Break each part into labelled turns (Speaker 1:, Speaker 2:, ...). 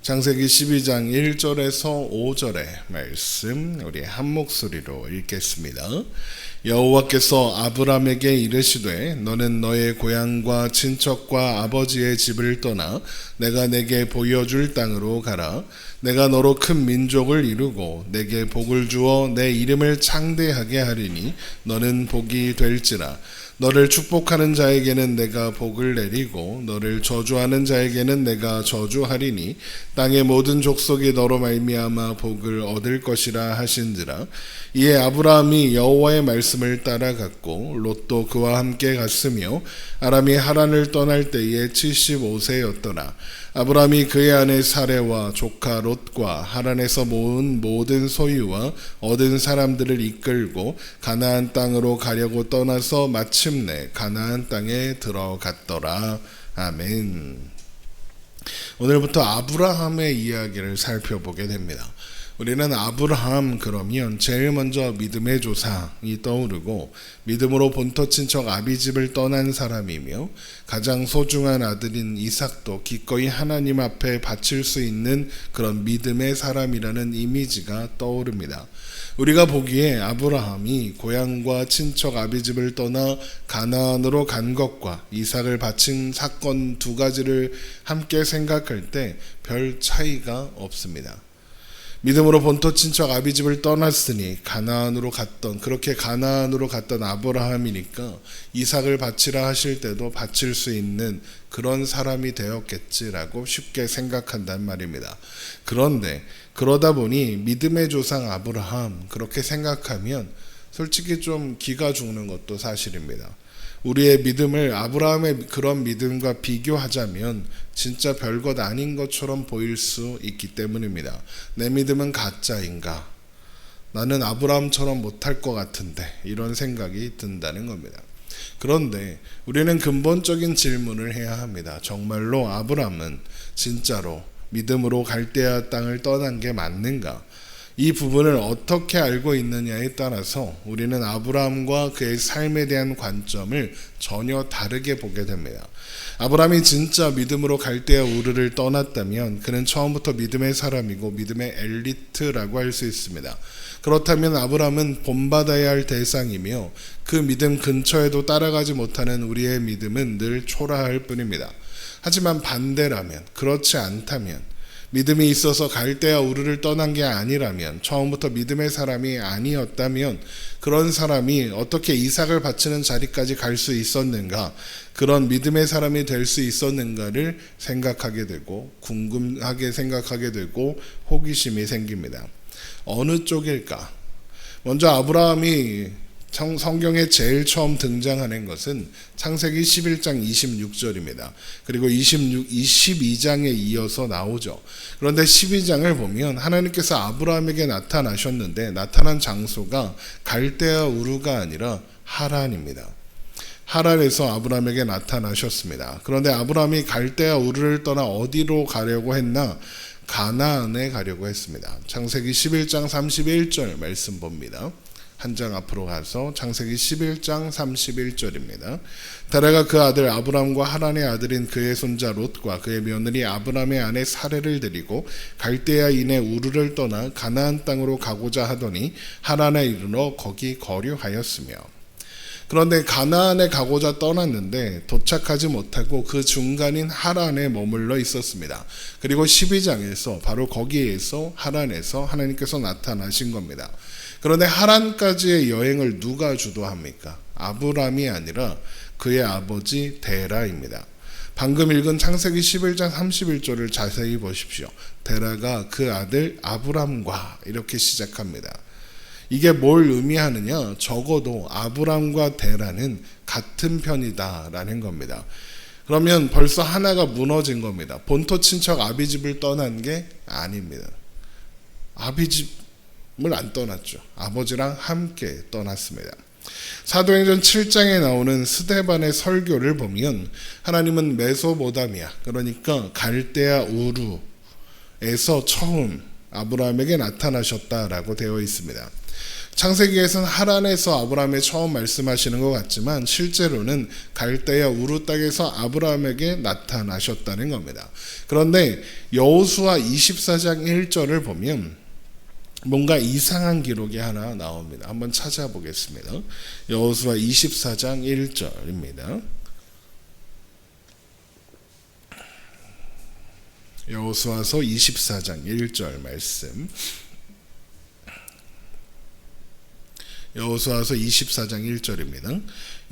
Speaker 1: 창세기 12장 1절에서 5절의 말씀 우리 한 목소리로 읽겠습니다. 여호와께서 아브람에게 이르시되 너는 너의 고향과 친척과 아버지의 집을 떠나 내가 내게 보여줄 땅으로 가라. 내가 너로 큰 민족을 이루고 내게 복을 주어 내 이름을 창대하게 하리니 너는 복이 될지라. 너를 축복하는 자에게는 내가 복을 내리고 너를 저주하는 자에게는 내가 저주하리니 땅의 모든 족속이 너로 말미암아 복을 얻을 것이라 하신지라. 이에 아브라함이 여호와의 말씀을 따라갔고 롯도 그와 함께 갔으며 아람이 하란을 떠날 때에 75세였더라. 아브라함이 그의 아내 사레와 조카 롯과 하란에서 모은 모든 소유와 얻은 사람들을 이끌고 가나안 땅으로 가려고 떠나서 마침내 가나안 땅에 들어갔더라. 아멘. 오늘부터 아브라함의 이야기를 살펴보게 됩니다. 우리는 아브라함 그러면 제일 먼저 믿음의 조상이 떠오르고 믿음으로 본토 친척 아비집을 떠난 사람이며 가장 소중한 아들인 이삭도 기꺼이 하나님 앞에 바칠 수 있는 그런 믿음의 사람이라는 이미지가 떠오릅니다. 우리가 보기에 아브라함이 고향과 친척 아비집을 떠나 가나안으로 간 것과 이삭을 바친 사건 두 가지를 함께 생각할 때 별 차이가 없습니다. 믿음으로 본토 친척 아비집을 떠났으니 그렇게 가나안으로 갔던 아브라함이니까 이삭을 바치라 하실 때도 바칠 수 있는 그런 사람이 되었겠지라고 쉽게 생각한단 말입니다. 그런데 그러다 보니 믿음의 조상 아브라함 그렇게 생각하면 솔직히 좀 기가 죽는 것도 사실입니다. 우리의 믿음을 아브라함의 그런 믿음과 비교하자면 진짜 별것 아닌 것처럼 보일 수 있기 때문입니다. 내 믿음은 가짜인가? 나는 아브라함처럼 못할 것 같은데 이런 생각이 든다는 겁니다. 그런데 우리는 근본적인 질문을 해야 합니다. 정말로 아브라함은 진짜로 믿음으로 갈대아 땅을 떠난 게 맞는가? 이 부분을 어떻게 알고 있느냐에 따라서 우리는 아브라함과 그의 삶에 대한 관점을 전혀 다르게 보게 됩니다. 아브라함이 진짜 믿음으로 갈대아 우르를 떠났다면 그는 처음부터 믿음의 사람이고 믿음의 엘리트라고 할 수 있습니다. 그렇다면 아브라함은 본받아야 할 대상이며 그 믿음 근처에도 따라가지 못하는 우리의 믿음은 늘 초라할 뿐입니다. 하지만 반대라면, 그렇지 않다면, 믿음이 있어서 갈대아 우르를 떠난 게 아니라면, 처음부터 믿음의 사람이 아니었다면 그런 사람이 어떻게 이삭을 바치는 자리까지 갈 수 있었는가, 그런 믿음의 사람이 될 수 있었는가를 생각하게 되고 궁금하게 생각하게 되고 호기심이 생깁니다. 어느 쪽일까? 먼저 아브라함이 성경에 제일 처음 등장하는 것은 창세기 11장 26절입니다. 그리고 22장에 이어서 나오죠. 그런데 12장을 보면 하나님께서 아브라함에게 나타나셨는데 나타난 장소가 갈대아 우르가 아니라 하란입니다. 하란에서 아브라함에게 나타나셨습니다. 그런데 아브라함이 갈대아 우르를 떠나 어디로 가려고 했나? 가나안에 가려고 했습니다. 창세기 11장 31절 말씀 봅니다. 한 장 앞으로 가서 창세기 11장 31절입니다. 다라가 그 아들 아브람과 하란의 아들인 그의 손자 롯과 그의 며느리 아브람의 아내 사레를 데리고 갈대아인의 우르를 떠나 가나안 땅으로 가고자 하더니 하란에 이르러 거기 거류하였으며. 그런데 가나안에 가고자 떠났는데 도착하지 못하고 그 중간인 하란에 머물러 있었습니다. 그리고 12장에서 바로 거기에서 하란에서 하나님께서 나타나신 겁니다. 그런데 하란까지의 여행을 누가 주도합니까? 아브람이 아니라 그의 아버지 데라입니다. 방금 읽은 창세기 11장 31절을 자세히 보십시오. 데라가 그 아들 아브람과 이렇게 시작합니다. 이게 뭘 의미하느냐? 적어도 아브람과 데라는 같은 편이다라는 겁니다. 그러면 벌써 하나가 무너진 겁니다. 본토 친척 아비집을 떠난 게 아닙니다. 아비집을 안 떠났죠. 아버지랑 함께 떠났습니다. 사도행전 7장에 나오는 스데반의 설교를 보면 하나님은 메소포타미아, 그러니까 갈대아 우르에서 처음 아브라함에게 나타나셨다라고 되어 있습니다. 창세기에서는 하란에서 아브라함에 처음 말씀하시는 것 같지만 실제로는 갈대아 우르 땅에서 아브라함에게 나타나셨다는 겁니다. 그런데 여호수아 24장 1절을 보면 뭔가 이상한 기록이 하나 나옵니다. 한번 찾아보겠습니다. 여호수아 24장 1절입니다. 여호수아서 24장 1절 말씀. 여호수아서 24장 1절입니다.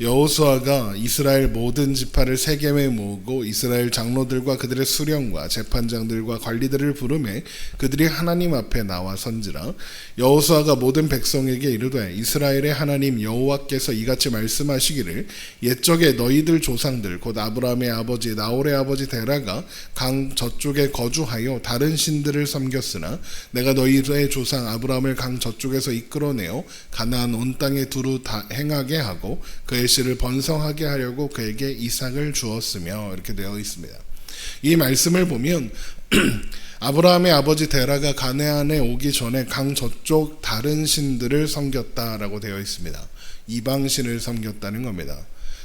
Speaker 1: 여호수아가 이스라엘 모든 지파를 세겜에 모으고 이스라엘 장로들과 그들의 수령과 재판장들과 관리들을 부르매 그들이 하나님 앞에 나와 선지라. 여호수아가 모든 백성에게 이르되 이스라엘의 하나님 여호와께서 이같이 말씀하시기를 옛적에 너희들 조상들 곧 아브라함의 아버지 나홀의 아버지 데라가 강 저쪽에 거주하여 다른 신들을 섬겼으나 내가 너희의 조상 아브라함을 강 저쪽에서 이끌어내어 가나안 온 땅에 두루 다 행하게 하고 그의 씨를 번성하게 하려고 그에게 이삭을 주었으며 이렇게 되어 있습니다. 이 말씀을 보면 아브라함의 아버지 데라가 가나안에 오기 전에 강 저쪽 다른 신들을 섬겼다라고 되어 있습니다. 이방신을 섬겼다는 겁니다.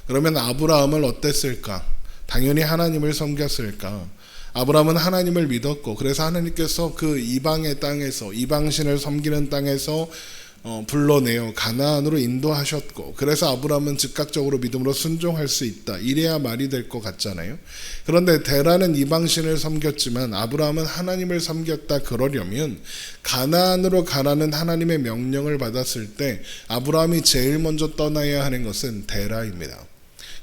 Speaker 1: 그러면 아브라함은 어땠을까? 당연히 하나님을 섬겼을까? 아브라함은 하나님을 믿었고 그래서 하나님께서 그 이방의 땅에서 이방신을 섬기는 땅에서 불러내어 가나안으로 인도하셨고 그래서 아브라함은 즉각적으로 믿음으로 순종할 수 있다. 이래야 말이 될 것 같잖아요. 그런데 데라는 이방신을 섬겼지만 아브라함은 하나님을 섬겼다. 그러려면 가나안으로 가라는 하나님의 명령을 받았을 때 아브라함이 제일 먼저 떠나야 하는 것은 데라입니다.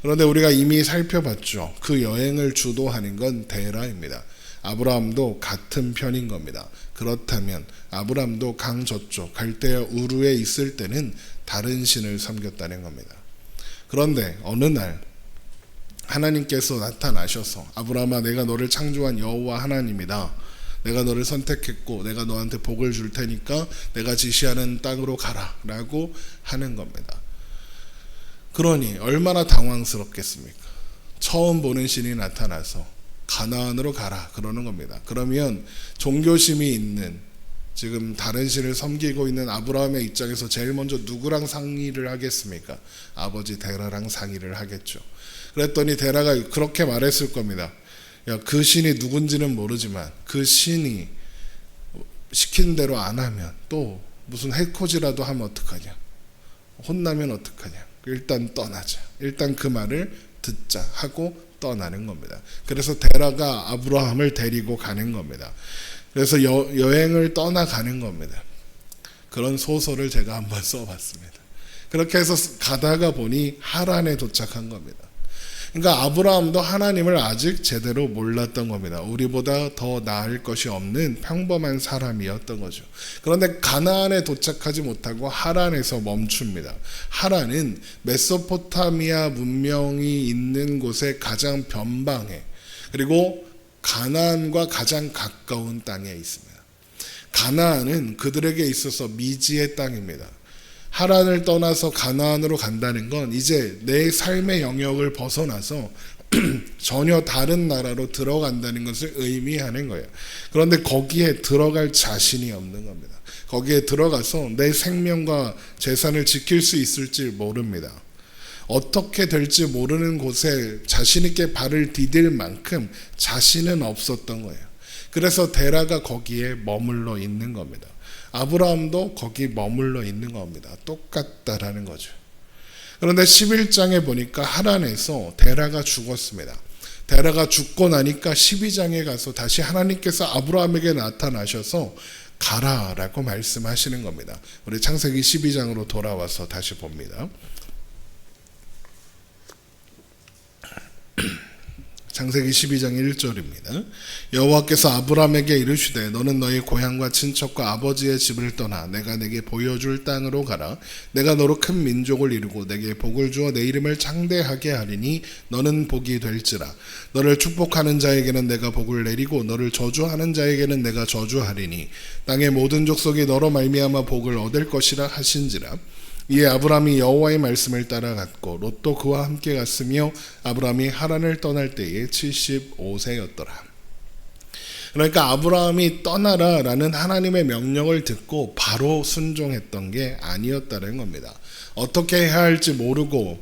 Speaker 1: 그런데 우리가 이미 살펴봤죠. 그 여행을 주도하는 건 데라입니다. 아브라함도 같은 편인 겁니다. 그렇다면 아브라함도 강 저쪽 갈대아 우르에 있을 때는 다른 신을 섬겼다는 겁니다. 그런데 어느 날 하나님께서 나타나셔서 아브라함아 내가 너를 창조한 여호와 하나님이다. 내가 너를 선택했고 내가 너한테 복을 줄 테니까 내가 지시하는 땅으로 가라 라고 하는 겁니다. 그러니 얼마나 당황스럽겠습니까? 처음 보는 신이 나타나서 가나안으로 가라 그러는 겁니다. 그러면 종교심이 있는 지금 다른 신을 섬기고 있는 아브라함의 입장에서 제일 먼저 누구랑 상의를 하겠습니까? 아버지 데라랑 상의를 하겠죠. 그랬더니 데라가 그렇게 말했을 겁니다. 야, 그 신이 누군지는 모르지만 그 신이 시킨 대로 안 하면 또 무슨 해코지라도 하면 어떡하냐? 혼나면 어떡하냐? 일단 떠나자. 일단 그 말을 듣자 하고 떠나는 겁니다. 그래서 데라가 아브라함을 데리고 가는 겁니다. 그래서 여행을 떠나가는 겁니다. 그런 소설을 제가 한번 써봤습니다. 그렇게 해서 가다가 보니 하란에 도착한 겁니다. 그러니까 아브라함도 하나님을 아직 제대로 몰랐던 겁니다. 우리보다 더 나을 것이 없는 평범한 사람이었던 거죠. 그런데 가나안에 도착하지 못하고 하란에서 멈춥니다. 하란은 메소포타미아 문명이 있는 곳의 가장 변방에 그리고 가나안과 가장 가까운 땅에 있습니다. 가나안은 그들에게 있어서 미지의 땅입니다. 하란을 떠나서 가나안으로 간다는 건 이제 내 삶의 영역을 벗어나서 전혀 다른 나라로 들어간다는 것을 의미하는 거예요. 그런데 거기에 들어갈 자신이 없는 겁니다. 거기에 들어가서 내 생명과 재산을 지킬 수 있을지 모릅니다. 어떻게 될지 모르는 곳에 자신 있게 발을 디딜 만큼 자신은 없었던 거예요. 그래서 데라가 거기에 머물러 있는 겁니다. 아브라함도 거기 머물러 있는 겁니다. 똑같다라는 거죠. 그런데 11장에 보니까 하란에서 데라가 죽었습니다. 데라가 죽고 나니까 12장에 가서 다시 하나님께서 아브라함에게 나타나셔서 가라라고 말씀하시는 겁니다. 우리 창세기 12장으로 돌아와서 다시 봅니다. 창세기 12장 1절입니다. 여호와께서 아브라함에게 이르시되 너는 너희 고향과 친척과 아버지의 집을 떠나 내가 내게 보여줄 땅으로 가라. 내가 너로 큰 민족을 이루고 내게 복을 주어 내 이름을 창대하게 하리니 너는 복이 될지라. 너를 축복하는 자에게는 내가 복을 내리고 너를 저주하는 자에게는 내가 저주하리니 땅의 모든 족속이 너로 말미암아 복을 얻을 것이라 하신지라. 이에 아브라함이 여호와의 말씀을 따라갔고 롯도 그와 함께 갔으며 아브라함이 하란을 떠날 때에 75세였더라. 그러니까 아브라함이 떠나라라는 하나님의 명령을 듣고 바로 순종했던 게 아니었다는 겁니다. 어떻게 해야 할지 모르고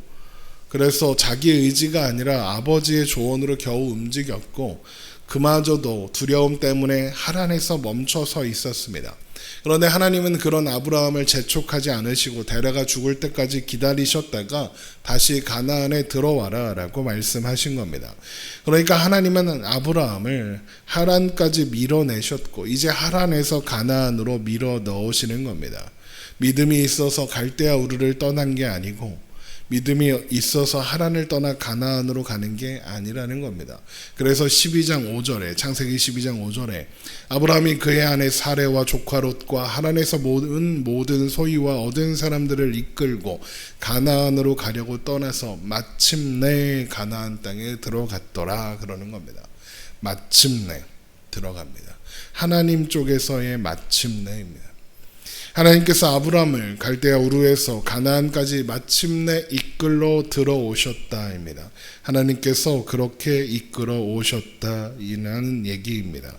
Speaker 1: 그래서 자기 의지가 아니라 아버지의 조언으로 겨우 움직였고 그마저도 두려움 때문에 하란에서 멈춰서 있었습니다. 그런데 하나님은 그런 아브라함을 재촉하지 않으시고 데려가 죽을 때까지 기다리셨다가 다시 가나안에 들어와라 라고 말씀하신 겁니다. 그러니까 하나님은 아브라함을 하란까지 밀어내셨고 이제 하란에서 가나안으로 밀어 넣으시는 겁니다. 믿음이 있어서 갈대아 우르를 떠난 게 아니고 믿음이 있어서 하란을 떠나 가나안으로 가는 게 아니라는 겁니다. 그래서 12장 5절에 창세기 12장 5절에 아브라함이 그의 아내 사레와 조카 롯과 하란에서 모든 소유와 얻은 사람들을 이끌고 가나안으로 가려고 떠나서 마침내 가나안 땅에 들어갔더라 그러는 겁니다. 마침내 들어갑니다. 하나님 쪽에서의 마침내입니다. 하나님께서 아브라함을 갈대아 우르에서 가나안까지 마침내 이끌어 들어오셨다입니다. 하나님께서 그렇게 이끌어 오셨다라는 얘기입니다.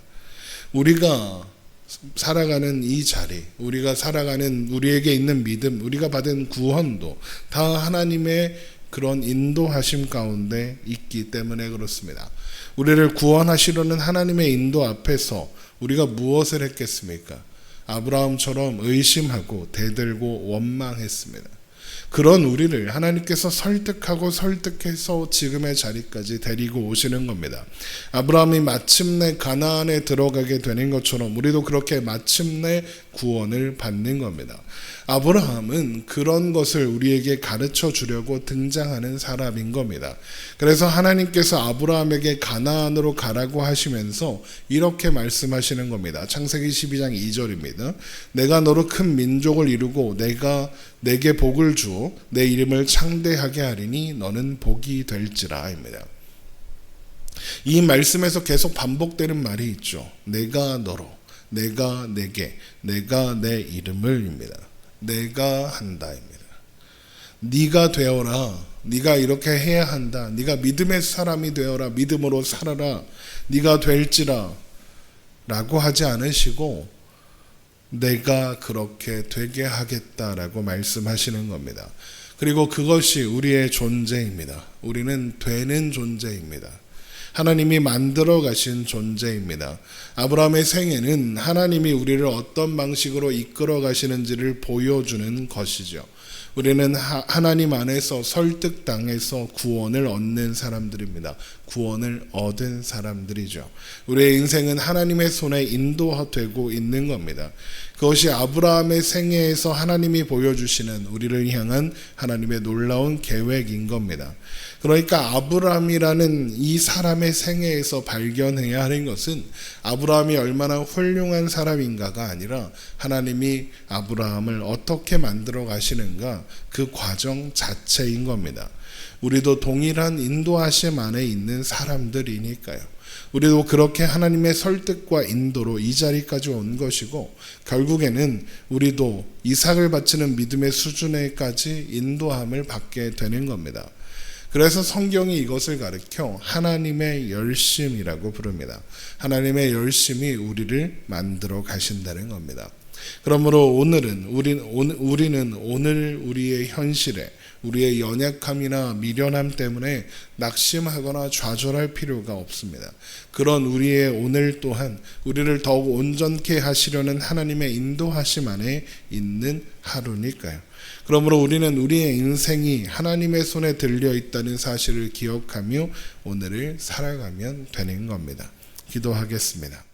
Speaker 1: 우리가 살아가는 이 자리, 우리가 살아가는 우리에게 있는 믿음, 우리가 받은 구원도 다 하나님의 그런 인도하심 가운데 있기 때문에 그렇습니다. 우리를 구원하시려는 하나님의 인도 앞에서 우리가 무엇을 했겠습니까? 아브라함처럼 의심하고 대들고 원망했습니다. 그런 우리를 하나님께서 설득해서 지금의 자리까지 데리고 오시는 겁니다. 아브라함이 마침내 가나안에 들어가게 되는 것처럼 우리도 그렇게 마침내 구원을 받는 겁니다. 아브라함은 그런 것을 우리에게 가르쳐 주려고 등장하는 사람인 겁니다. 그래서 하나님께서 아브라함에게 가나안으로 가라고 하시면서 이렇게 말씀하시는 겁니다. 창세기 12장 2절입니다. 내가 너로 큰 민족을 이루고 내가 내게 복을 주어 내 이름을 창대하게 하리니 너는 복이 될지라입니다. 이 말씀에서 계속 반복되는 말이 있죠. 내가 너로, 내가 내게, 내가 내 이름을입니다. 내가 한다입니다. 네가 되어라. 네가 이렇게 해야 한다. 네가 믿음의 사람이 되어라. 믿음으로 살아라. 네가 될지라 라고 하지 않으시고 내가 그렇게 되게 하겠다라고 말씀하시는 겁니다. 그리고 그것이 우리의 존재입니다. 우리는 되는 존재입니다. 하나님이 만들어 가신 존재입니다. 아브라함의 생애는 하나님이 우리를 어떤 방식으로 이끌어 가시는지를 보여주는 것이죠. 우리는 하나님 안에서 설득당해서 구원을 얻는 사람들입니다. 구원을 얻은 사람들이죠. 우리의 인생은 하나님의 손에 인도되고 있는 겁니다. 그것이 아브라함의 생애에서 하나님이 보여주시는 우리를 향한 하나님의 놀라운 계획인 겁니다. 그러니까 아브라함이라는 이 사람의 생애에서 발견해야 하는 것은 아브라함이 얼마나 훌륭한 사람인가가 아니라 하나님이 아브라함을 어떻게 만들어 가시는가 그 과정 자체인 겁니다. 우리도 동일한 인도하심 안에 있는 사람들이니까요. 우리도 그렇게 하나님의 설득과 인도로 이 자리까지 온 것이고 결국에는 우리도 이삭을 바치는 믿음의 수준에까지 인도함을 받게 되는 겁니다. 그래서 성경이 이것을 가리켜 하나님의 열심이라고 부릅니다. 하나님의 열심이 우리를 만들어 가신다는 겁니다. 그러므로 우리는 오늘 우리의 현실에 우리의 연약함이나 미련함 때문에 낙심하거나 좌절할 필요가 없습니다. 그런 우리의 오늘 또한 우리를 더욱 온전케 하시려는 하나님의 인도하심 안에 있는 하루니까요. 그러므로 우리는 우리의 인생이 하나님의 손에 들려 있다는 사실을 기억하며 오늘을 살아가면 되는 겁니다. 기도하겠습니다.